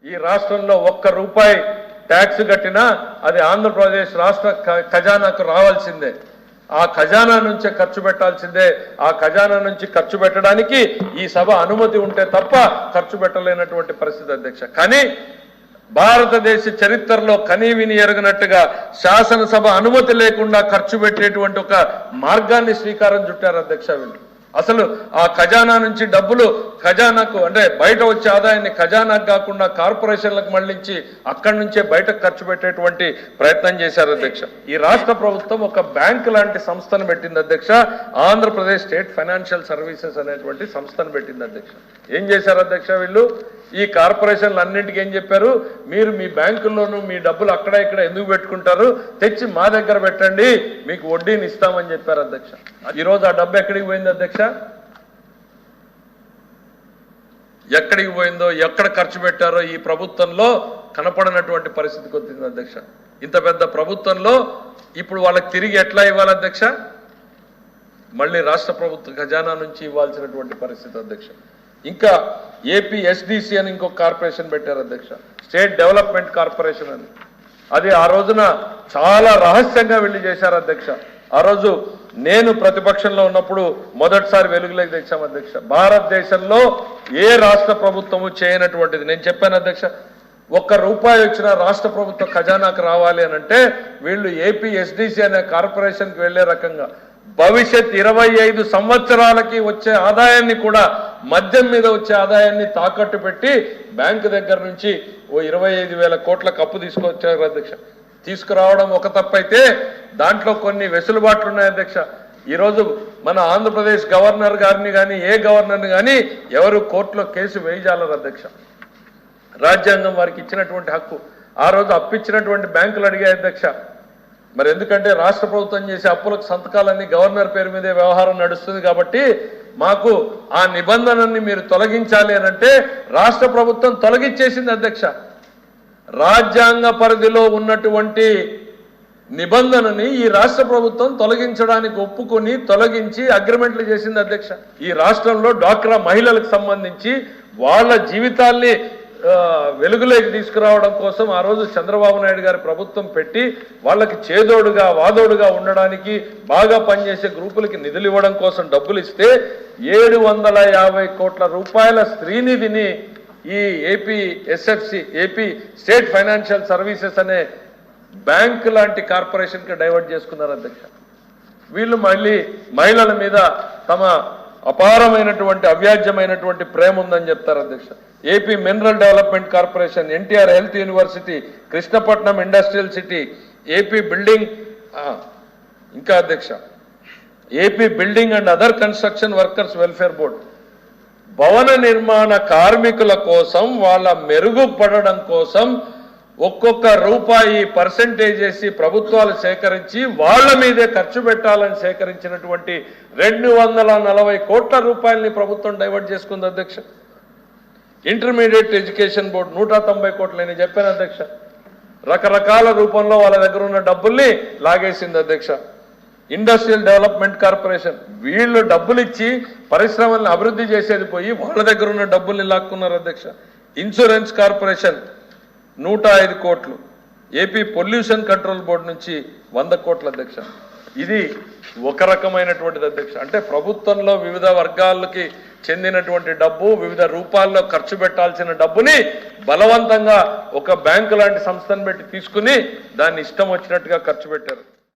ఈ రాష్ట్రంలో ఒక్క రూపాయి ట్యాక్స్ కట్టినా అది ఆంధ్రప్రదేశ్ రాష్ట్ర ఖజానాకు రావాల్సిందే. ఆ ఖజానా నుంచే ఖర్చు పెట్టాల్సిందే. ఆ ఖజానా నుంచి ఖర్చు పెట్టడానికి ఈ సభ అనుమతి ఉంటే తప్ప ఖర్చు పెట్టలేనటువంటి పరిస్థితి అధ్యక్ష. కానీ భారతదేశ చరిత్రలో కనీవిని ఎరగనట్టుగా శాసనసభ అనుమతి లేకుండా ఖర్చు పెట్టేటువంటి ఒక మార్గాన్ని శ్రీకారం చుట్టారు అధ్యక్ష. వీళ్ళు అసలు ఆ ఖజానా నుంచి డబ్బులు ఖజానాకు అంటే బయట వచ్చే ఆదాయాన్ని ఖజానాకు కాకుండా కార్పొరేషన్లకు మళ్లించి అక్కడి నుంచే బయటకు ఖర్చు పెట్టేటువంటి ప్రయత్నం చేశారు అధ్యక్ష. ఈ రాష్ట్ర ప్రభుత్వం ఒక బ్యాంక్ లాంటి సంస్థను పెట్టింది అధ్యక్ష. ఆంధ్రప్రదేశ్ స్టేట్ ఫైనాన్షియల్ సర్వీసెస్ అనేటువంటి సంస్థను పెట్టింది అధ్యక్ష. ఏం చేశారు అధ్యక్ష వీళ్ళు? ఈ కార్పొరేషన్లు అన్నింటికి ఏం చెప్పారు? మీరు మీ బ్యాంకుల్లోనూ మీ డబ్బులు అక్కడ ఇక్కడ ఎందుకు పెట్టుకుంటారు, తెచ్చి మా దగ్గర పెట్టండి, మీకు వడ్డీని ఇస్తామని చెప్పారు అధ్యక్ష. ఈరోజు ఆ డబ్బు ఎక్కడికి పోయింది అధ్యక్ష? ఎక్కడికి పోయిందో, ఎక్కడ ఖర్చు పెట్టారో ఈ ప్రభుత్వంలో కనపడనటువంటి పరిస్థితికి వచ్చింది అధ్యక్ష. ఇంత పెద్ద ప్రభుత్వంలో ఇప్పుడు వాళ్ళకి తిరిగి ఎట్లా ఇవ్వాలి అధ్యక్ష? మళ్ళీ రాష్ట్ర ప్రభుత్వ ఖజానా నుంచి ఇవ్వాల్సినటువంటి పరిస్థితి అధ్యక్ష. ఇంకా ఏపీ ఎస్డిసి అని ఇంకొక కార్పొరేషన్ పెట్టారు అధ్యక్ష, స్టేట్ డెవలప్మెంట్ కార్పొరేషన్ అని. అది ఆ రోజున చాలా రహస్యంగా వెళ్ళి చేశారు అధ్యక్ష. ఆ రోజు నేను ప్రతిపక్షంలో ఉన్నప్పుడు మొదటిసారి వెలుగులోకి తెచ్చాం అధ్యక్ష. భారతదేశంలో ఏ రాష్ట్ర ప్రభుత్వము చేయనటువంటిది. నేను చెప్పాను అధ్యక్ష, ఒక్క రూపాయి వచ్చిన రాష్ట్ర ప్రభుత్వ ఖజానాకు రావాలి అని అంటే వీళ్ళు ఏపీ ఎస్డిసి అనే కార్పొరేషన్కి వెళ్లే రకంగా భవిష్యత్ 25 సంవత్సరాలకి వచ్చే ఆదాయాన్ని కూడా, మద్యం మీద వచ్చే ఆదాయాన్ని తాకట్టు పెట్టి బ్యాంకు దగ్గర నుంచి ఓ 25,000 కోట్ల అప్పు తీసుకొచ్చారు అధ్యక్ష. తీసుకురావడం ఒక తప్పైతే దాంట్లో కొన్ని వెసులుబాట్లు ఉన్నాయి అధ్యక్ష. ఈరోజు మన ఆంధ్రప్రదేశ్ గవర్నర్ గారిని కానీ ఏ గవర్నర్ని కానీ ఎవరు కోర్టులో కేసు వేయజాలరు అధ్యక్ష. రాజ్యాంగం వారికి ఇచ్చినటువంటి హక్కు. ఆ రోజు అప్పిచ్చినటువంటి బ్యాంకులు అడిగాయి అధ్యక్ష. మరి ఎందుకంటే రాష్ట్ర ప్రభుత్వం చేసే అప్పులకు సంతకాలన్నీ గవర్నర్ పేరు మీదే వ్యవహారం నడుస్తుంది కాబట్టి మాకు ఆ నిబంధనని మీరు తొలగించాలి అని అంటే రాష్ట్ర ప్రభుత్వం తొలగించేసింది అధ్యక్ష. రాజ్యాంగ పరిధిలో ఉన్నటువంటి నిబంధనని ఈ రాష్ట్ర ప్రభుత్వం తొలగించడానికి ఒప్పుకొని తొలగించి అగ్రిమెంట్లు చేసింది అధ్యక్ష. ఈ రాష్ట్రంలో డ్వాక్రా మహిళలకు సంబంధించి వాళ్ళ జీవితాల్ని వెలుగులోకి తీసుకురావడం కోసం ఆ రోజు చంద్రబాబు నాయుడు గారి ప్రభుత్వం పెట్టి వాళ్ళకి చేదోడుగా వాదోడుగా ఉండడానికి బాగా పనిచేసే గ్రూపులకి నిధులు ఇవ్వడం కోసం డబ్బులు ఇస్తే 750 కోట్ల రూపాయల స్త్రీనిధిని ఈ AP SFC AP state financial services అనే బ్యాంక్ లాంటి కార్పొరేషన్కి డైవర్ట్ చేసుకున్నారు అధ్యక్ష. వీళ్ళు మళ్ళీ మహిళల మీద తమ అపారమైనటువంటి అవ్యాజ్యమైనటువంటి ప్రేమ ఉందని చెప్తారు అధ్యక్ష. AP mineral development corporation, NTR health university, Krishnapatnam industrial city, AP building, ఇంకా అధ్యక్ష AP building and other construction workers welfare board, భవన నిర్మాణ కార్మికుల కోసం వాళ్ళ మెరుగుపడడం కోసం ఒక్కొక్క రూపాయి పర్సెంటేజ్ చేసి ప్రభుత్వాలు సేకరించి వాళ్ళ మీదే ఖర్చు పెట్టాలని సేకరించినటువంటి 240 కోట్ల రూపాయలని ప్రభుత్వం డైవర్ట్ చేసుకుంది అధ్యక్ష. ఇంటర్మీడియట్ ఎడ్యుకేషన్ బోర్డు 190 కోట్లు నేను చెప్పాను అధ్యక్ష. రకరకాల రూపంలో వాళ్ళ దగ్గర ఉన్న డబ్బుల్ని లాగేసింది అధ్యక్ష. ఇండస్ట్రియల్ డెవలప్మెంట్ కార్పొరేషన్, వీళ్ళు డబ్బులు ఇచ్చి పరిశ్రమల్ని అభివృద్ధి చేసేది పోయి వాళ్ళ దగ్గర ఉన్న డబ్బుల్ని లాక్కున్నారు అధ్యక్ష. ఇన్సూరెన్స్ కార్పొరేషన్ 105 కోట్లు, ఏపీ పొల్యూషన్ కంట్రోల్ బోర్డు నుంచి 100 కోట్ల అధ్యక్ష. ఇది ఒక రకమైనటువంటిది అధ్యక్ష. అంటే ప్రభుత్వంలో వివిధ వర్గాలకి చెందినటువంటి డబ్బు వివిధ రూపాల్లో ఖర్చు పెట్టాల్సిన డబ్బుని బలవంతంగా ఒక బ్యాంకు లాంటి సంస్థను పెట్టి తీసుకుని దాన్ని ఇష్టం వచ్చినట్టుగా ఖర్చు పెట్టారు.